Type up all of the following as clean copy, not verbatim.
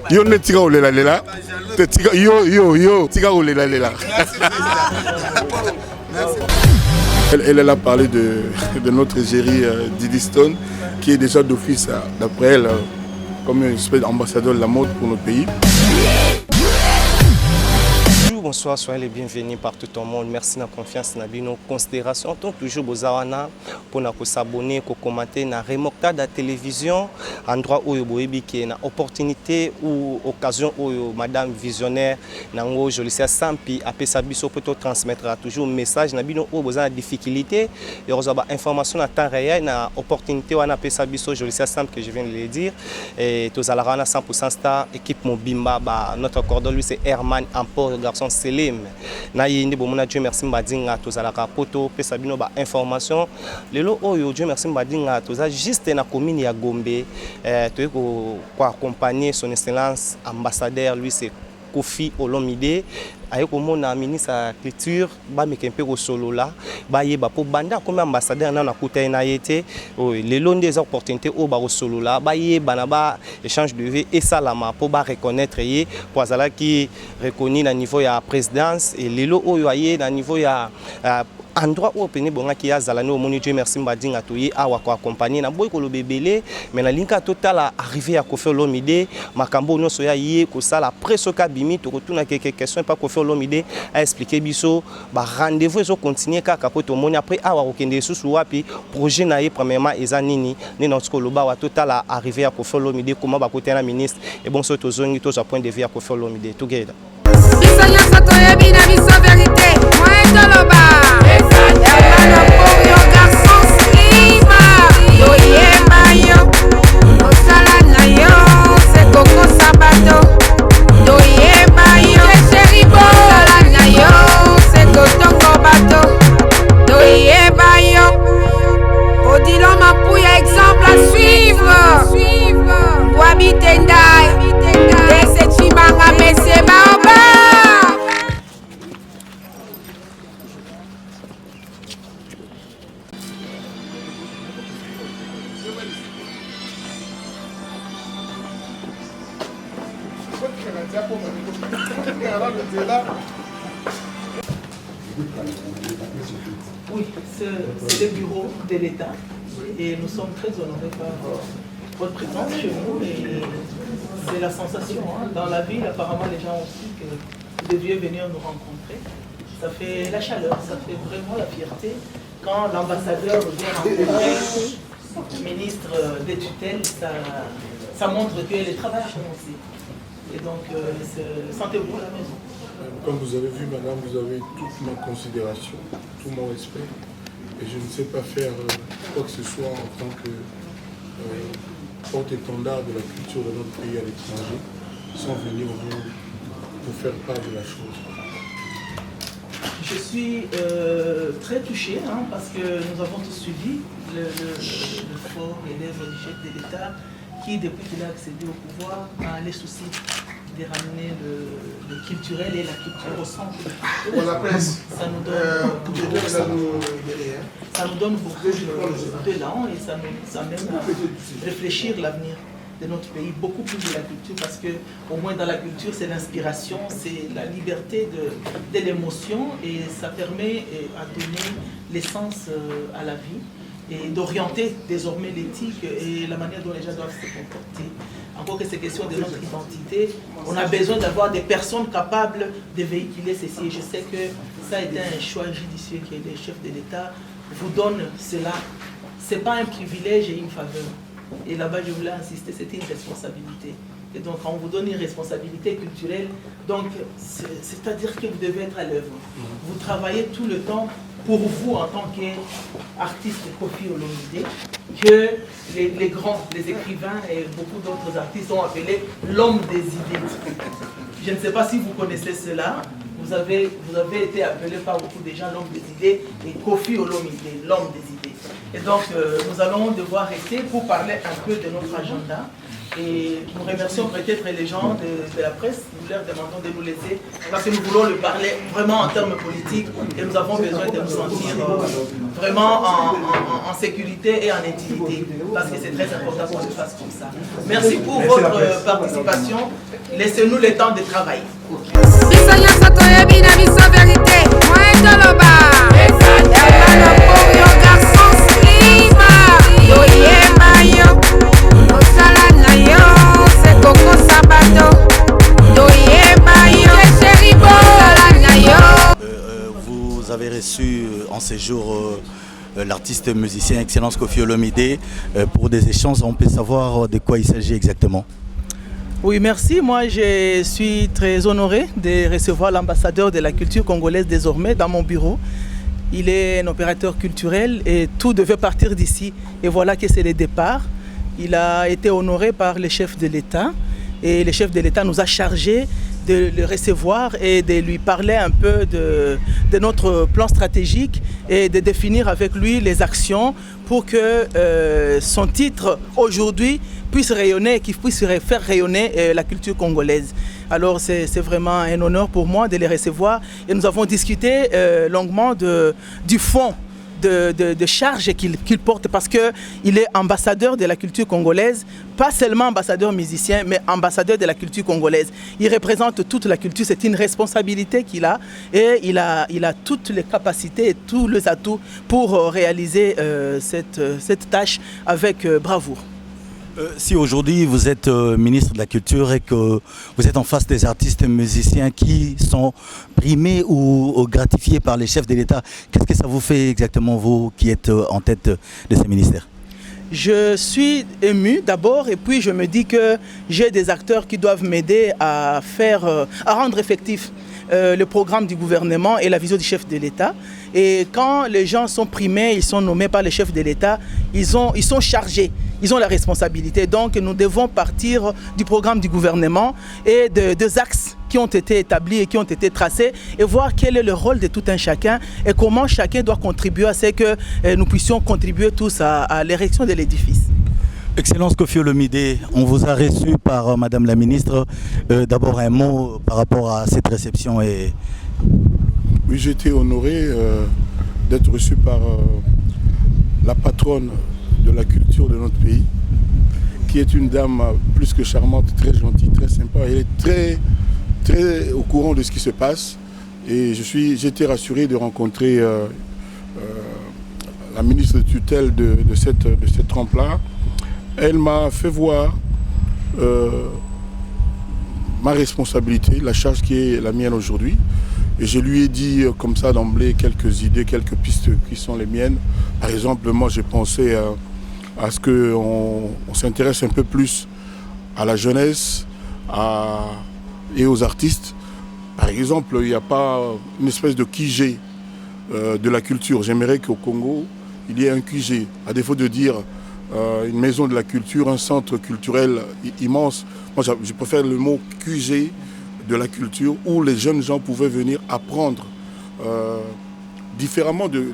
Yo ne tika olela lela. Yo tika olela lela. Elle a parlé de notre égérie Didi Stone, qui est déjà d'office, d'après elle, comme une espèce d'ambassadeur de la mode pour notre pays. Bonsoir, soyez les bienvenus partout au monde. Merci de la confiance, de nos considérations. Donc, toujours Bozawana pour nous s'abonner, pour commenter, na remorta de la télévision, endroit où vous avez une opportunité ou occasion où Madame Visionnaire, nango Jolicia Sampi, après ça, biso peut transmettre toujours un message, na bino où vous avez des difficultés, et vous avez information à temps réel, na opportunité où on appelle ça biso Jolicia Sampi que je viens de le dire, et tous à la 100% star, équipe Mobimba, notre cordon lui c'est Herman Ampor, garçon Selim na yindi bomona Dieu merci mbadinga tozalaka poto pesa bino ba information lelo oyo Dieu merci mbadinga toza juste na commune ya Gombe toyeko ko accompagner son excellence ambassadeur lui c'est Kofi Olomide ayeko mona ministre de la culture ba mekempe ko solo la ba yeba po banda comme ambassadeur na kuta na yete lelo des opportunités au ba solo la ba yeba na ba échange de vie et salama pour ba reconnaître yé pour azala qui reconnu na niveau ya présidence et lelo oyo aye na niveau ya endroit où pene bonga ki azalani au moni Dieu merci mbadinga toyi awa ko accompagner na boy ko lo bebele mais na linka total arrivé à Kofi Olomide makambo no so ya yé ko sala presso kabimi to retourna quelques questions pas Kofi Olomide a expliqué biso ba rendez-vous eso continuer kaka po to moni après awa ko kende susu wapi projet na yé premièrement eza nini ni na ko loba wa total arrivé à Kofi Olomide comment ba côté na ministre et bon so to zongi to point de vue à Kofi Olomide together biso nyonso toyebi na biso vérité moi toloba Oui, c'est le bureau de l'État et nous sommes très honorés par votre présence chez nous et c'est la sensation. Hein. Dans la ville, apparemment, les gens aussi que vous deviez venir nous rencontrer. Ça fait la chaleur, ça fait vraiment la fierté quand l'ambassadeur vient rencontrer le ministre des tutelles, ça montre que les travailleurs sont aussi. Et donc, sentez-vous à la maison. Comme vous avez vu, madame, vous avez toute ma considération, tout mon respect. Et je ne sais pas faire quoi que ce soit en tant que porte-étendard de la culture de notre pays à l'étranger, sans venir vous faire part de la chose. Je suis très touché parce que nous avons tous suivi le fort et l'œuvre du chef de l'État qui, depuis qu'il a accédé au pouvoir, a les soucis de ramener le culturel et la culture au centre. La presse. Ça nous donne beaucoup d'élan et ça nous amène à réfléchir l'avenir de notre pays, beaucoup plus de la culture, parce que au moins dans la culture, c'est l'inspiration, c'est la liberté de l'émotion et ça permet à donner l'essence à la vie et d'orienter désormais l'éthique et la manière dont les gens doivent se comporter. Encore que c'est question de notre identité, on a besoin d'avoir des personnes capables de véhiculer ceci. Et je sais que ça a été un choix judicieux que les chefs de l'État vous donnent cela. Ce n'est pas un privilège et une faveur. Et là-bas, je voulais insister, c'est une responsabilité. Et donc, quand on vous donne une responsabilité culturelle, donc c'est-à-dire que vous devez être à l'œuvre. Vous travaillez tout le temps pour vous en tant qu'artiste Kofi Olomide, que les grands, les écrivains et beaucoup d'autres artistes ont appelé l'homme des idées. Je ne sais pas si vous connaissez cela. Vous avez été appelé par beaucoup de gens l'homme des idées et Kofi Olomide, l'homme des idées. Et donc, nous allons devoir rester pour parler un peu de notre agenda. Et nous remercions peut-être les gens de la presse, nous leur demandons de nous laisser, parce que nous voulons le parler vraiment en termes politiques et nous avons besoin de nous sentir vraiment en sécurité et en intimité, parce que c'est très important qu'on le fasse comme ça. Merci pour votre participation. Laissez-nous le temps de travailler. Vous avez reçu en séjour l'artiste musicien Excellence Koffi Olomide pour des échanges. On peut savoir de quoi il s'agit exactement? Oui, merci. Moi, je suis très honoré de recevoir l'ambassadeur de la culture congolaise désormais dans mon bureau. Il est un opérateur culturel et tout devait partir d'ici. Et voilà que c'est le départ. Il a été honoré par le chef de l'État et le chef de l'État nous a chargé de le recevoir et de lui parler un peu de notre plan stratégique et de définir avec lui les actions pour que son titre aujourd'hui puisse rayonner, qu'il puisse faire rayonner la culture congolaise. Alors c'est vraiment un honneur pour moi de les recevoir et nous avons discuté longuement du fond de charge qu'il porte parce qu'il est ambassadeur de la culture congolaise, pas seulement ambassadeur musicien, mais ambassadeur de la culture congolaise. Il représente toute la culture, c'est une responsabilité qu'il a et il a toutes les capacités et tous les atouts pour réaliser cette tâche avec bravoure. Si aujourd'hui vous êtes ministre de la Culture et que vous êtes en face des artistes musiciens qui sont primés ou gratifiés par les chefs de l'État, qu'est-ce que ça vous fait exactement, vous qui êtes en tête de ces ministères? Je suis ému d'abord et puis je me dis que j'ai des acteurs qui doivent m'aider à rendre effectif le programme du gouvernement et la vision du chef de l'État. Et quand les gens sont primés, ils sont nommés par le chef de l'État, ils sont chargés, ils ont la responsabilité. Donc nous devons partir du programme du gouvernement et des axes qui ont été établis et qui ont été tracés et voir quel est le rôle de tout un chacun et comment chacun doit contribuer à ce que nous puissions contribuer tous à l'érection de l'édifice. Excellence Koffi Olomide, on vous a reçu par Madame la Ministre. D'abord un mot par rapport à cette réception. Oui, j'ai été honoré d'être reçu par la patronne de la culture de notre pays, qui est une dame plus que charmante, très gentille, très sympa. Elle est très au courant de ce qui se passe. Et j'ai été rassuré de rencontrer la ministre de tutelle de cette trempe-là. Elle m'a fait voir ma responsabilité, la charge qui est la mienne aujourd'hui. Et je lui ai dit comme ça d'emblée quelques idées, quelques pistes qui sont les miennes. Par exemple, moi j'ai pensé à ce qu'on s'intéresse un peu plus à la jeunesse et aux artistes. Par exemple, il n'y a pas une espèce de QG de la culture. J'aimerais qu'au Congo, il y ait un QG, à défaut de dire une maison de la culture, un centre culturel immense. Moi, je préfère le mot QG de la culture, où les jeunes gens pouvaient venir apprendre différemment de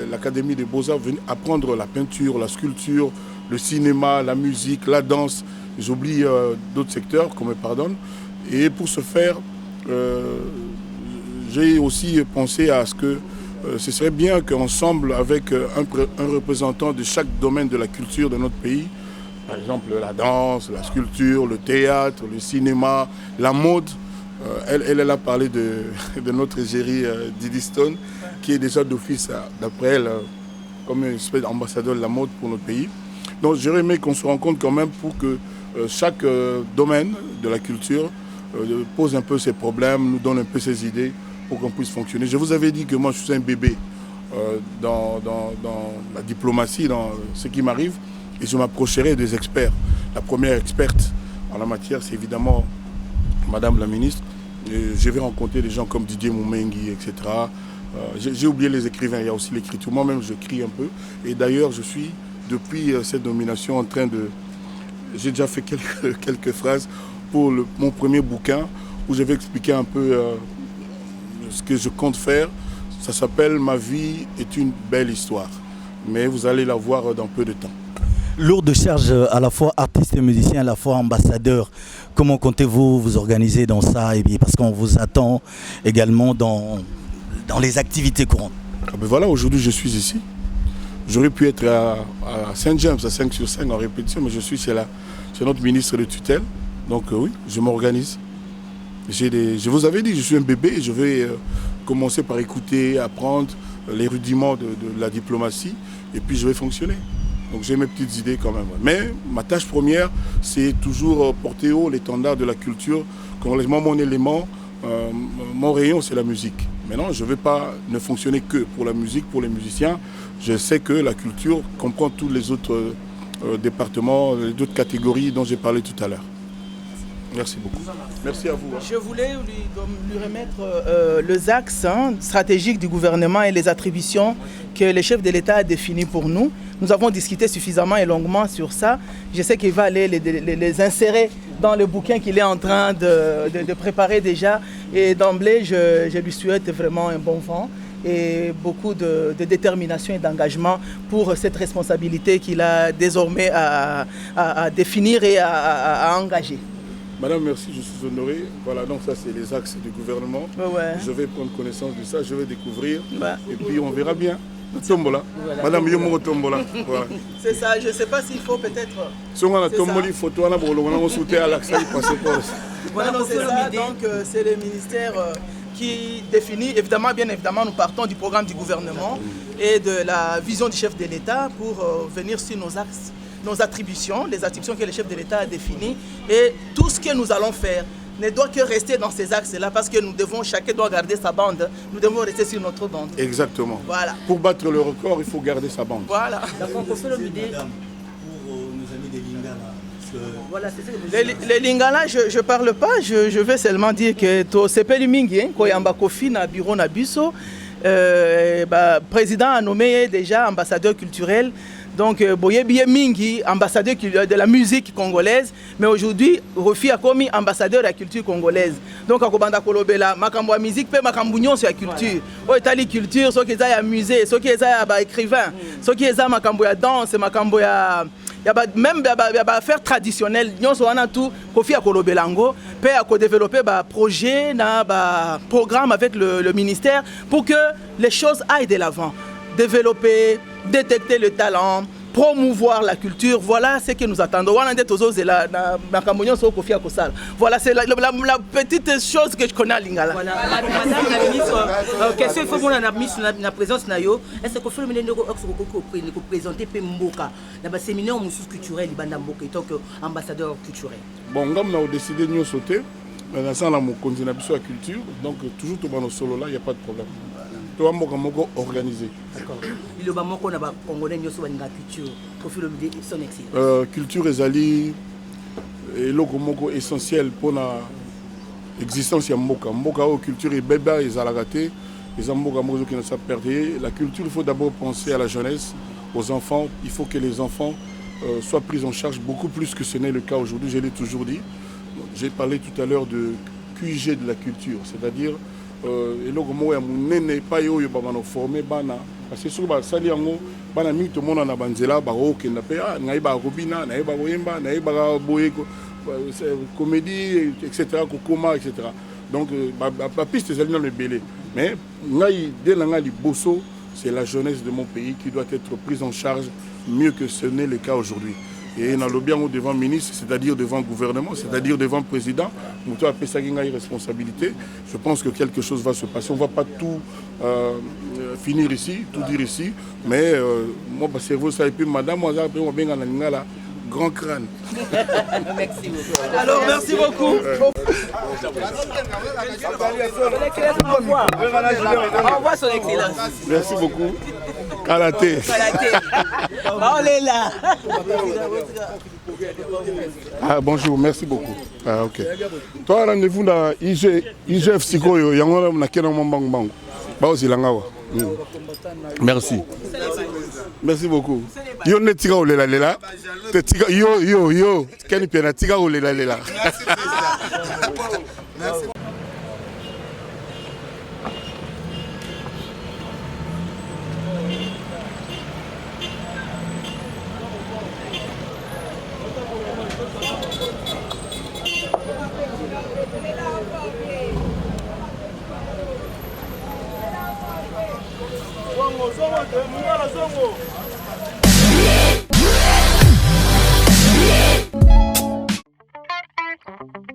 l'Académie des Beaux-Arts, venir apprendre la peinture, la sculpture, le cinéma, la musique, la danse. J'oublie d'autres secteurs, qu'on me pardonne. Et pour ce faire, j'ai aussi pensé à ce que ce serait bien qu'ensemble, avec un représentant de chaque domaine de la culture de notre pays, par exemple la danse, la sculpture, le théâtre, le cinéma, la mode, elle a parlé de notre égérie Didi Stone, qui est déjà d'office, d'après elle, comme une espèce d'ambassadeur de la mode pour notre pays. Donc j'aurais aimé qu'on se rencontre quand même pour que chaque domaine de la culture pose un peu ses problèmes, nous donne un peu ses idées pour qu'on puisse fonctionner. Je vous avais dit que moi je suis un bébé dans la diplomatie, dans ce qui m'arrive, et je m'approcherai des experts. La première experte en la matière, c'est évidemment Madame la Ministre. Et je vais rencontrer des gens comme Didier Moumengi, etc. J'ai oublié les écrivains, il y a aussi l'écriture. Moi-même, j'écris un peu. Et d'ailleurs, je suis, depuis cette nomination, en train de... J'ai déjà fait quelques phrases pour mon premier bouquin, où je vais expliquer un peu ce que je compte faire. Ça s'appelle « Ma vie est une belle histoire ». Mais vous allez la voir dans peu de temps. Lourde charge à la fois artiste et musicien, à la fois ambassadeur. Comment comptez-vous vous organiser dans ça? Et bien, parce qu'on vous attend également dans les activités courantes. Ah ben voilà, aujourd'hui je suis ici. J'aurais pu être à Saint-James, à 5/5 en répétition, mais je suis chez notre ministre de tutelle. Donc oui, je m'organise. Je vous avais dit, je suis un bébé et je vais commencer par écouter, apprendre les rudiments de la diplomatie et puis je vais fonctionner. Donc j'ai mes petites idées quand même. Mais ma tâche première, c'est toujours porter haut l'étendard de la culture. Moi, mon élément, mon rayon, c'est la musique. Maintenant, je ne vais pas ne fonctionner que pour la musique, pour les musiciens. Je sais que la culture comprend tous les autres départements, les autres catégories dont j'ai parlé tout à l'heure. Merci beaucoup. Merci à vous. Je voulais lui remettre les axes stratégiques du gouvernement et les attributions que le chef de l'État a définies pour nous. Nous avons discuté suffisamment et longuement sur ça. Je sais qu'il va aller les insérer dans le bouquin qu'il est en train de préparer déjà. Et d'emblée, je lui souhaite vraiment un bon vent et beaucoup de détermination et d'engagement pour cette responsabilité qu'il a désormais à définir et à engager. Madame, merci, je suis honoré. Voilà, donc ça c'est les axes du gouvernement. Ouais. Je vais prendre connaissance de ça, je vais découvrir. Ouais. Et puis on verra bien. Tombola. Voilà. Madame Yomo Tombola. Voilà. C'est ça, je ne sais pas s'il faut peut-être... Si on a Tomboli photo, on a sauté à l'accès, il passe pas. Voilà, c'est ça, donc c'est le ministère qui définit, bien évidemment, nous partons du programme du gouvernement et de la vision du chef de l'État pour venir sur nos axes, nos attributions, les attributions que le chef de l'État a définies et tout ce que nous allons faire ne doit que rester dans ces axes-là parce que chacun doit garder sa bande, nous devons rester sur notre bande. Exactement. Voilà. Pour battre le record, il faut garder sa bande. Voilà. D'accord, pour nos amis des Lingala. Voilà, les Lingala, je ne parle pas, je vais seulement dire que c'est pas mingi, Koyamba Kofi na bureau na biso, président a nommé déjà ambassadeur culturel. Donc, Boyebiye Mingi, ambassadeur de la musique congolaise, mais aujourd'hui, Rofi a commis ambassadeur de la culture congolaise. Donc, à Kobanda Kolobela, Makambo à musique, puis Makambo sur la culture. Au Italie culture, ceux qui sont à musée, ceux qui sont à écrivain, ceux qui sont à Makambo à danse, Makambo à même affaires traditionnelles. Nous sommes tout Rofi à Kolobelango, puis à développer un projet, un programme avec le ministère pour que les choses aillent de l'avant. Développer, détecter le talent, promouvoir la culture, voilà ce que nous attendons. Voilà, c'est la petite chose que je connais à Lingala. Voilà. Madame la ministre, question il faut que la présence na yo, est-ce que faut me présenter Mboka dans le séminaire culturel Mboka en tant qu'ambassadeur culturel. Bon, nous avons décidé de nous sauter. Dans la culture, donc toujours tout dans solo là, il n'y a pas de problème. Tout le monde organisé. D'accord. Il y a Congolais qui ont culture, profil de son excellence. Culture est essentiel pour l'existence de Mboka. Mboka, culture est bébé, ils ont raté. Les Mboka qui ne savent pas perdre. La culture, il faut d'abord penser à la jeunesse, aux enfants. Il faut que les enfants soient pris en charge beaucoup plus que ce n'est le cas aujourd'hui. Je l'ai toujours dit. J'ai parlé tout à l'heure de QG de la culture, c'est-à-dire formé parce que sur basali yango bana mingi to mona na banzela ba okenda pe ngai ba robina na ba boyemba na ba boyeko comédie etc. kokoma etc. Donc ba piste ezali dans le belé mais ngai dès la ngali bosso c'est la jeunesse de mon pays qui doit être prise en charge mieux que ce n'est le cas aujourd'hui. Et dans le bien devant le ministre, c'est-à-dire devant le gouvernement, c'est-à-dire devant le président, nous avons appelé ça une responsabilité. Je pense que quelque chose va se passer. On ne va pas tout finir ici, tout dire ici, mais moi, mon cerveau, ça et puis madame, moi, on bien là, grand crâne. Merci beaucoup. Alors, merci beaucoup. Au revoir, son excellence. Merci beaucoup. Karaté. On est là. Ah, bonjour, merci beaucoup. Ah, ok. Toi, rendez-vous dans IGF Sikoyo, Yango na Kena Mambang Bang. Merci. Merci beaucoup. Yo ne tiga olela lela. Te tiga yo. Keni pena tiga olela lela. Merci. Thank you.